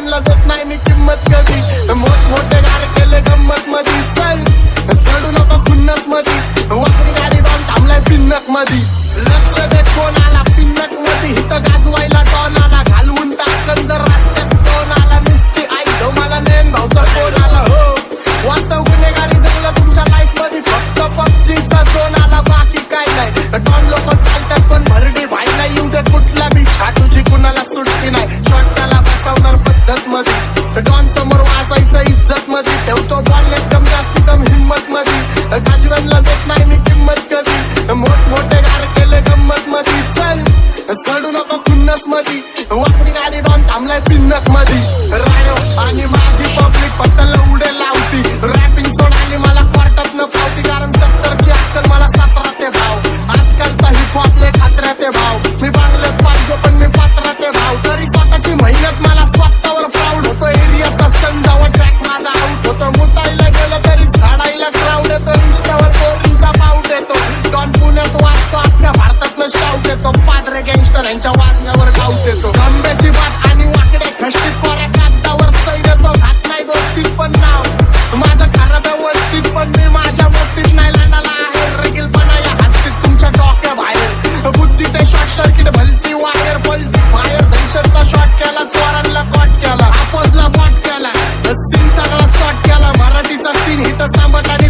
गाजवानला देत नाही मी किंमत कधी, मोठमोठे गार केले गंमत मधी, चल चढू नको खुन्नस मधी, वाकडी गाडी डॉन थांबलाय पिन्नक मधी, लक्ष दे कोण आला पिन्नक मधी, इथं गाजवायला डॉन आला, घालवून टाकन जर रस्त्यात कोण आला, नुसती आई मला नेन भाऊचा फोन आला, हो वास्तव गुन्हेगारी जगलं तुमच्या लाईफ मध्ये, फक्त पबजीचा झोन आला बाकी काय नाही, डॉन लोक चालतात पण भरडी भाई नाही, येऊ दे कुठला बी छाटूची कुणाला सुटती नाही, शॉटला बसवणार पद्धत मध्ये, डॉन समोर वाजायचं इज्जत मध्ये, ठेवतो बॉल एकदम जास्त कम हिंमत मध्ये, गाजवानला देत नाही मी किंमत कधी, मोठमोठे गार केले गंमत मध्ये, चल चढू नको खुन्नस मधी, वाकडी गाडी डॉन थांबलाय पिन्नक मधी, रायो आणि माझी पब्लिक फक्त लवडे लावती, रॅपिंग सोडायली मला क्वार्टात न पावती, कारण 70ची अक्कल मला 17 ते भाव, आजकालचा हिप हॉप ले खात्र्या ते भाव, मी बांगल्यात पाहिजे पण मी पात्रा ते भाव, तरी स्वतःची मेहनत मला स्वतःवर प्राऊड होतो, एरियाचा संजावा ट्रॅक माझा आउट होतो, मुतायला गेलं तरी झाडायला क्राऊड येतो, इंस्टावर पोरींचा पाऊट येतो, डॉन पुण्यात वाचतो अख्ख्या भारतातलं शाऊट येतो, पादरे गँगस्टर यांच्या वाजण्यावर गाऊट येतो, आंब्याची बात आणि वाकडे खष्टीत कोऱ्या कागदावर सही देतो, घात नाही दोस्तीत पण नाव माझं खराब व्यवस्थित, पण मी माझ्या मस्तीत नाही लांडाला आहे, रगीलपणा या हस्तीत तुमच्या डोक्या बाहेर, बुद्धी ते शॉर्ट सर्किट भलती वायर, पलटी फायर, दहशतचा शॉट केला, चोरांना कॉट केला, आपोजला बॉट केला, सीन सगळा शॉट केला, मराठीचा सीन हिट सांबट आणि